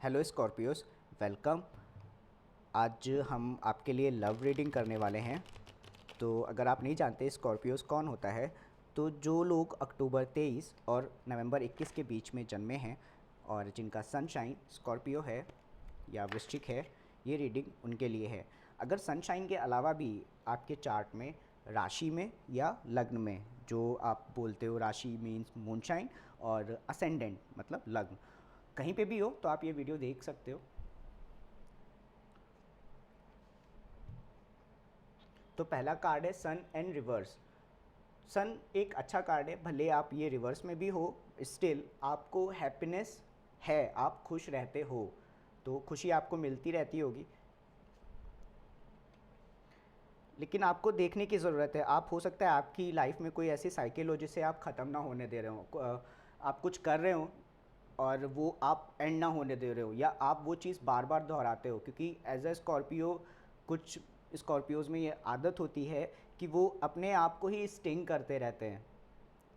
Hello Scorpios, welcome. आज हम आपके लिए लव रीडिंग करने वाले हैं। तो अगर आप नहीं जानते स्कॉर्पियोस कौन होता है, तो जो लोग अक्टूबर 23 और नवंबर 21 के बीच में जन्मे हैं और जिनका सनशाइन स्कॉर्पियो है या वृश्चिक है, ये रीडिंग उनके लिए है। अगर सनशाइन के अलावा भी आपके चार्ट में राशि में या लग्न में, जो आप बोलते हो राशि मीन्स मूनशाइन और असेंडेंट मतलब लग्न, कहीं पे भी हो तो आप ये वीडियो देख सकते हो। तो पहला कार्ड है सन एंड रिवर्स। सन एक अच्छा कार्ड है, भले आप ये रिवर्स में भी हो, स्टिल आपको हैप्पीनेस है, आप खुश रहते हो, तो खुशी आपको मिलती रहती होगी। लेकिन आपको देखने की ज़रूरत है। आप हो सकता है आपकी लाइफ में कोई ऐसी साइकिल हो जिसे आप ख़त्म ना होने दे रहे हो। आप कुछ कर रहे हो और वो आप एंड ना होने दे रहे हो, या आप वो चीज़ बार बार दोहराते हो, क्योंकि एज अ स्कॉर्पियो कुछ स्कॉर्पियोज़ में ये आदत होती है कि वो अपने आप को ही स्टिंग करते रहते हैं।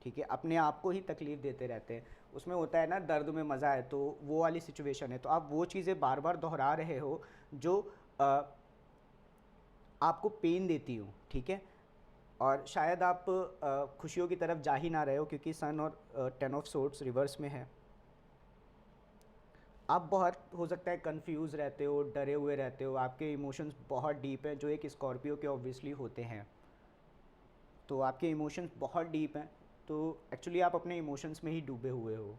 ठीक है, अपने आप को ही तकलीफ़ देते रहते हैं। उसमें होता है ना, दर्द में मज़ा है, तो वो वाली सिचुएशन है। तो आप वो चीज़ें बार बार दोहरा रहे हो जो आपको पेन देती हूँ। ठीक है, और शायद आप खुशियों की तरफ जा ही ना रहे हो, क्योंकि सन और 10 ऑफ सोर्ड्स रिवर्स में है। आप बहुत हो सकता है कंफ्यूज रहते हो, डरे हुए रहते हो, आपके इमोशंस बहुत डीप हैं, जो एक स्कॉर्पियो के ऑब्वियसली होते हैं। तो आपके इमोशंस बहुत डीप हैं, तो एक्चुअली आप अपने इमोशंस में ही डूबे हुए हो।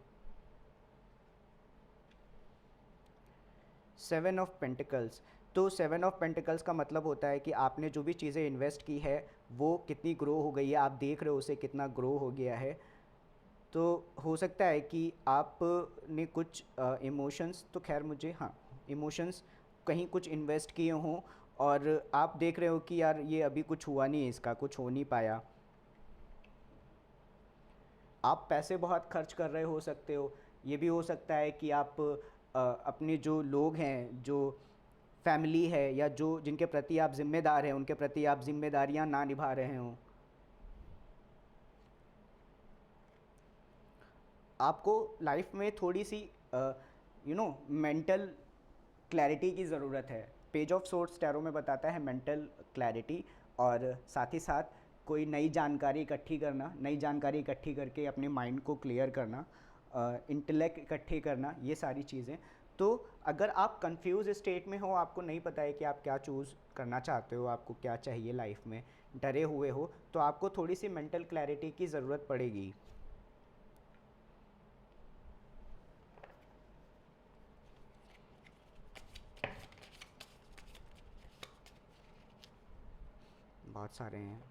7 ऑफ पेंटिकल्स। तो 7 ऑफ पेंटिकल्स का मतलब होता है कि आपने जो भी चीज़ें इन्वेस्ट की है वो कितनी ग्रो हो गई है, आप देख रहे हो उसे कितना ग्रो हो गया है। तो हो सकता है कि आपने कुछ इमोशंस, तो खैर मुझे, हाँ, इमोशंस कहीं कुछ इन्वेस्ट किए हों और आप देख रहे हो कि यार ये अभी कुछ हुआ नहीं है, इसका कुछ हो नहीं पाया। आप पैसे बहुत खर्च कर रहे हो सकते हो। ये भी हो सकता है कि आप अपने जो लोग हैं, जो फैमिली है या जो जिनके प्रति आप ज़िम्मेदार हैं, उनके प्रति आप ज़िम्मेदारियां ना निभा रहे हों। आपको लाइफ में थोड़ी सी मेंटल क्लैरिटी की ज़रूरत है। पेज ऑफ सोर्ड्स टैरो में बताता है मेंटल क्लैरिटी, और साथ ही साथ कोई नई जानकारी इकट्ठी करना, नई जानकारी इकट्ठी करके अपने माइंड को क्लियर करना, इंटेलेक्ट इकट्ठे करना, ये सारी चीज़ें। तो अगर आप कंफ्यूज स्टेट में हो, आपको नहीं पता है कि आप क्या चूज़ करना चाहते हो, आपको क्या चाहिए लाइफ में, डरे हुए हो, तो आपको थोड़ी सी मेंटल क्लैरिटी की ज़रूरत पड़ेगी। बहुत सारे हैं।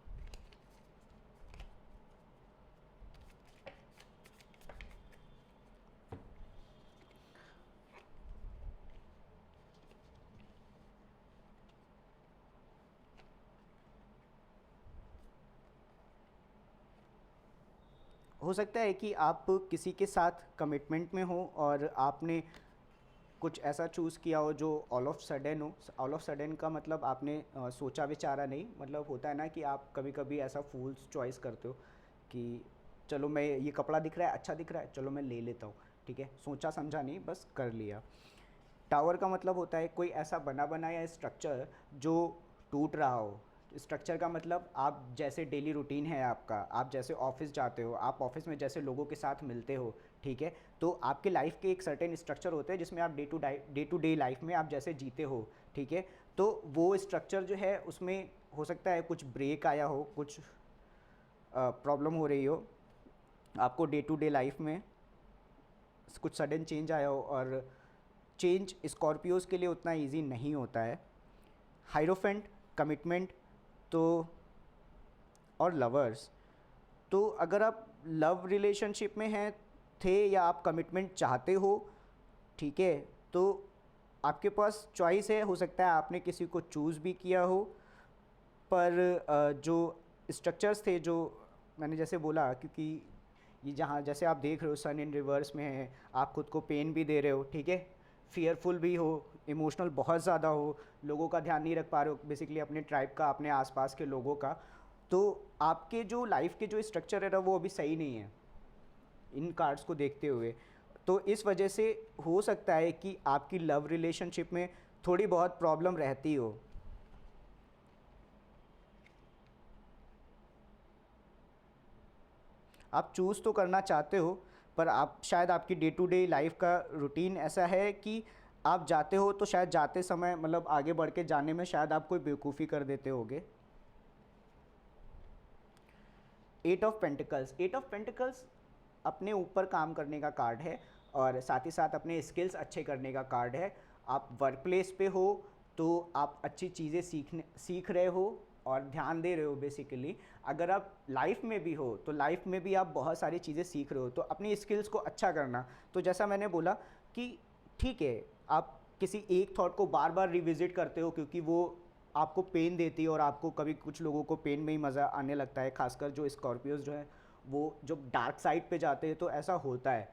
हो सकता है कि आप किसी के साथ कमिटमेंट में हो और आपने कुछ ऐसा चूज़ किया हो जो ऑल ऑफ सडन हो। ऑल ऑफ सडन का मतलब आपने सोचा विचारा नहीं, मतलब होता है ना कि आप कभी कभी ऐसा फूल्स चॉइस करते हो कि चलो, मैं ये कपड़ा दिख रहा है, अच्छा दिख रहा है, चलो मैं ले लेता हूँ। ठीक है, सोचा समझा नहीं, बस कर लिया। टावर का मतलब होता है कोई ऐसा बना बनाया स्ट्रक्चर जो टूट रहा हो। स्ट्रक्चर का मतलब आप जैसे डेली रूटीन है आपका, आप जैसे ऑफिस जाते हो, आप ऑफिस में जैसे लोगों के साथ मिलते हो, ठीक है, तो आपके लाइफ के एक सर्टेन स्ट्रक्चर होते हैं जिसमें आप डे टू डे लाइफ में आप जैसे जीते हो। ठीक है, तो वो स्ट्रक्चर जो है उसमें हो सकता है कुछ ब्रेक आया हो, कुछ प्रॉब्लम हो रही हो आपको डे टू डे लाइफ में, कुछ सडन चेंज आया हो। और चेंज स्कॉर्पियोज़ के लिए उतना इजी नहीं होता है। हाइरोफेंट, कमिटमेंट, तो और लवर्स। तो अगर आप लव रिलेशनशिप में हैं, थे, या आप कमिटमेंट चाहते हो, ठीक है, तो आपके पास चॉइस है। हो सकता है आपने किसी को चूज़ भी किया हो, पर जो स्ट्रक्चर्स थे, जो मैंने जैसे बोला, क्योंकि ये जहाँ जैसे आप देख रहे हो सन इन रिवर्स में है, आप खुद को पेन भी दे रहे हो, ठीक है, फियरफुल भी हो, इमोशनल बहुत ज़्यादा हो, लोगों का ध्यान नहीं रख पा रहे हो, बेसिकली अपने ट्राइब का, अपने आसपास के लोगों का। तो आपके जो लाइफ के जो स्ट्रक्चर है ना, वो अभी सही नहीं है इन कार्ड्स को देखते हुए। तो इस वजह से हो सकता है कि आपकी लव रिलेशनशिप में थोड़ी बहुत प्रॉब्लम रहती हो। आप चूज़ तो करना चाहते हो, पर आप शायद आपकी डे टू डे लाइफ का रूटीन ऐसा है कि आप जाते हो तो शायद जाते समय मतलब आगे बढ़ के जाने में शायद आप कोई बेवकूफ़ी कर देते होगे। Eight of pentacles, eight of pentacles अपने ऊपर काम करने का कार्ड है और साथ ही साथ अपने स्किल्स अच्छे करने का कार्ड है। आप वर्क प्लेस पे हो तो आप अच्छी चीज़ें सीख रहे हो और ध्यान दे रहे हो बेसिकली। अगर आप लाइफ में भी हो तो लाइफ में भी आप बहुत सारी चीज़ें सीख रहे हो, तो अपनी स्किल्स को अच्छा करना। तो जैसा मैंने बोला कि ठीक है, आप किसी एक थॉट को बार बार रिविजिट करते हो क्योंकि वो आपको पेन देती है और आपको कभी कुछ लोगों को पेन में ही मज़ा आने लगता है, खासकर जो स्कॉर्पियोज जो है वो जब डार्क साइड पे जाते हैं तो ऐसा होता है।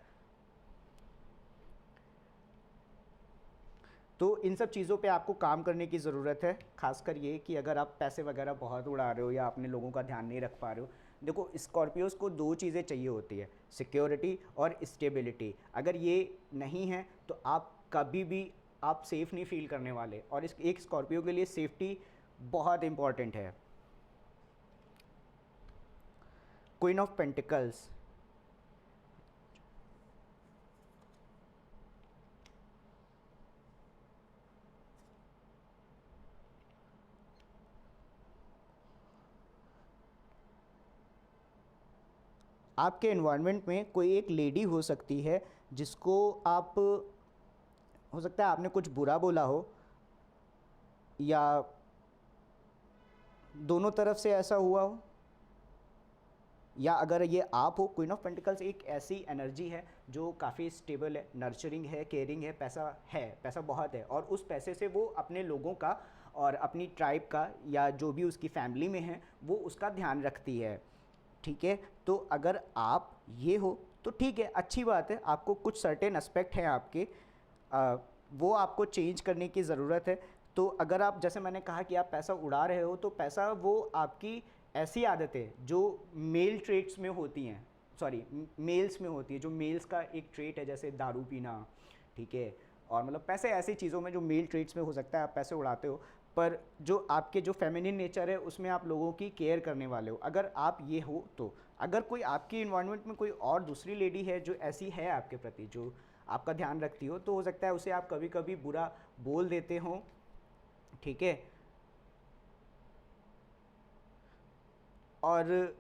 तो इन सब चीज़ों पे आपको काम करने की ज़रूरत है, खासकर ये कि अगर आप पैसे वगैरह बहुत उड़ा रहे हो या अपने लोगों का ध्यान नहीं रख पा रहे हो। देखो, स्कॉर्पियोज को दो चीज़ें चाहिए होती है, सिक्योरिटी और स्टेबिलिटी। अगर ये नहीं है तो आप कभी भी आप सेफ़ नहीं फील करने वाले, और इस एक स्कॉर्पियो के लिए सेफ्टी बहुत इंपॉर्टेंट है। क्वीन ऑफ पेंटिकल्स, आपके एनवायरनमेंट में कोई एक लेडी हो सकती है जिसको आप, हो सकता है आपने कुछ बुरा बोला हो या दोनों तरफ से ऐसा हुआ हो, या अगर ये आप हो। क्वीन ऑफ पेंटिकल्स एक ऐसी एनर्जी है जो काफ़ी स्टेबल है, नर्चरिंग है, केयरिंग है, पैसा बहुत है, और उस पैसे से वो अपने लोगों का और अपनी ट्राइब का या जो भी उसकी फैमिली में है वो उसका ध्यान रखती है। ठीक है, तो अगर आप ये हो तो ठीक है, अच्छी बात है। आपको कुछ सर्टेन एस्पेक्ट हैं आपके, वो आपको चेंज करने की ज़रूरत है। तो अगर आप, जैसे मैंने कहा कि आप पैसा उड़ा रहे हो, तो पैसा वो आपकी ऐसी आदतें जो मेल ट्रेट्स में होती हैं, सॉरी मेल्स में होती है, जो मेल्स का एक ट्रेट है, जैसे दारू पीना, ठीक है, और मतलब पैसे ऐसी चीज़ों में जो मेल ट्रेट्स में हो सकता है आप पैसे उड़ाते हो, पर जो आपके जो फेमिनिन नेचर है उसमें आप लोगों की केयर करने वाले हो। अगर आप ये हो तो, अगर कोई आपकी इन्वायरमेंट में कोई और दूसरी लेडी है जो ऐसी है आपके प्रति, जो आपका ध्यान रखती हो, तो हो सकता है उसे आप कभी कभी बुरा बोल देते हो। ठीक है, और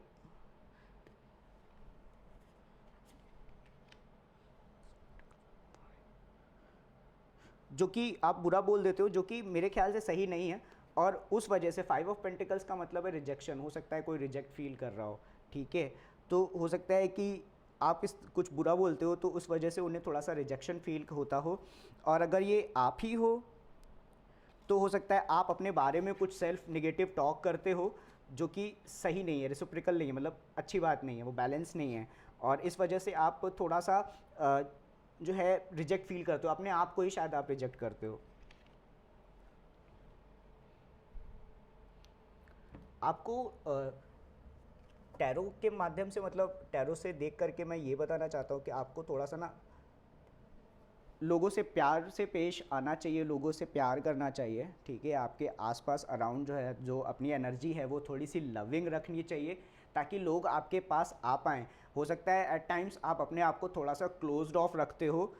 जो कि आप बुरा बोल देते हो, जो कि मेरे ख्याल से सही नहीं है, और उस वजह से फाइव ऑफ पेंटिकल्स का मतलब है रिजेक्शन। हो सकता है कोई रिजेक्ट फील कर रहा हो, ठीक है, तो हो सकता है कि आप इस कुछ बुरा बोलते हो तो उस वजह से उन्हें थोड़ा सा रिजेक्शन फील होता हो। और अगर ये आप ही हो तो हो सकता है आप अपने बारे में कुछ सेल्फ निगेटिव टॉक करते हो, जो कि सही नहीं है, रेसिप्रोकल नहीं है, मतलब अच्छी बात नहीं है, वो बैलेंस नहीं है, और इस वजह से आप थोड़ा सा जो है रिजेक्ट फील करते हो, अपने आप को ही शायद आप रिजेक्ट करते हो। आपको टैरो के माध्यम से, मतलब टैरो से देख करके मैं ये बताना चाहता हूँ कि आपको थोड़ा सा ना लोगों से प्यार से पेश आना चाहिए, लोगों से प्यार करना चाहिए। ठीक है, आपके आसपास अराउंड जो है, जो अपनी एनर्जी है वो थोड़ी सी लविंग रखनी चाहिए, ताकि लोग आपके पास आ पाएँ। हो सकता है एट टाइम्स आप अपने आप को थोड़ा सा क्लोज्ड ऑफ रखते हो,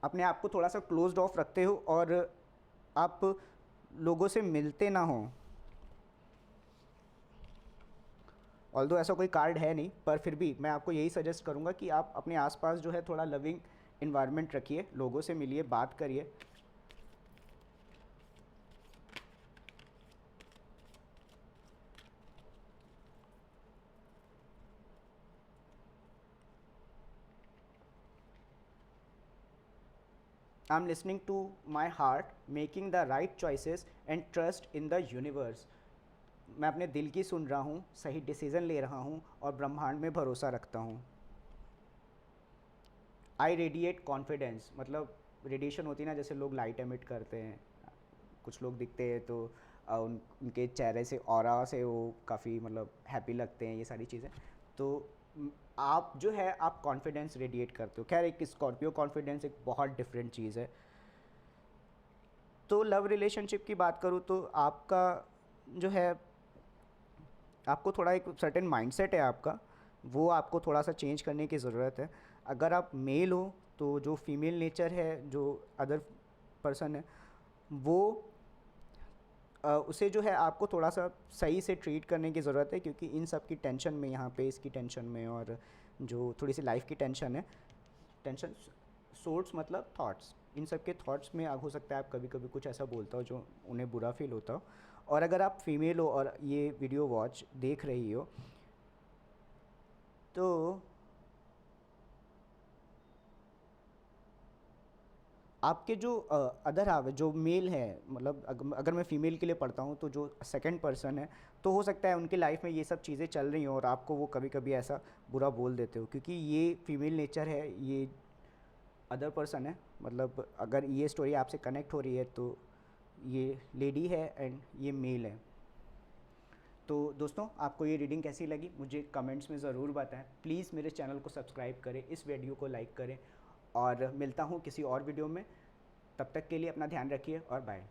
अपने आप को थोड़ा सा क्लोज्ड ऑफ रखते हो और आप लोगों से मिलते ना हो। ऑल्दो ऐसा कोई कार्ड है नहीं, पर फिर भी मैं आपको यही सजेस्ट करूँगा कि आप अपने आसपास जो है थोड़ा लविंग इन्वायरमेंट रखिए, लोगों से मिलिए, बात करिए। I am listening to my heart, making the right choices and trust in the universe. मैं अपने दिल की सुन रहा हूँ, सही डिसीज़न ले रहा हूँ और ब्रह्मांड में भरोसा रखता हूँ। आई रेडिएट कॉन्फिडेंस, मतलब रेडिएशन होती है ना, जैसे लोग लाइट एमिट करते हैं, कुछ लोग दिखते हैं तो उनके चेहरे से, ऑरा से वो काफ़ी मतलब हैप्पी लगते हैं, ये सारी चीज़ें। तो आप जो है आप कॉन्फिडेंस रेडिएट करते हो। खैर एक स्कॉर्पियो कॉन्फिडेंस एक बहुत डिफरेंट चीज़ है। तो लव रिलेशनशिप की बात करूँ तो आपका जो है, आपको थोड़ा एक सर्टेन माइंडसेट है आपका, वो आपको थोड़ा सा चेंज करने की ज़रूरत है। अगर आप मेल हो तो जो फीमेल नेचर है, जो अदर पर्सन है, वो उसे जो है आपको थोड़ा सा सही से ट्रीट करने की ज़रूरत है, क्योंकि इन सब की टेंशन में, यहाँ पे इसकी टेंशन में, और जो थोड़ी सी लाइफ की टेंशन है, टेंशन सोर्स मतलब थॉट्स, इन सब के थॉट्स में हो सकता है आप कभी कभी कुछ ऐसा बोलता हो जो उन्हें बुरा फील होता हो। और अगर आप फीमेल हो और ये वीडियो वॉच देख रही हो, तो आपके जो अदर हाव है, जो मेल है, मतलब अगर मैं फ़ीमेल के लिए पढ़ता हूँ तो जो सेकंड पर्सन है, तो हो सकता है उनकी लाइफ में ये सब चीज़ें चल रही हों और आपको वो कभी कभी ऐसा बुरा बोल देते हो, क्योंकि ये फीमेल नेचर है, ये अदर पर्सन है। मतलब अगर ये स्टोरी आपसे कनेक्ट हो रही है तो ये लेडी है एंड ये मेल है। तो दोस्तों, आपको ये रीडिंग कैसी लगी मुझे कमेंट्स में ज़रूर बताएं। प्लीज़ मेरे चैनल को सब्सक्राइब करें, इस वीडियो को लाइक करें, और मिलता हूँ किसी और वीडियो में। तब तक के लिए अपना ध्यान रखिए और बाय।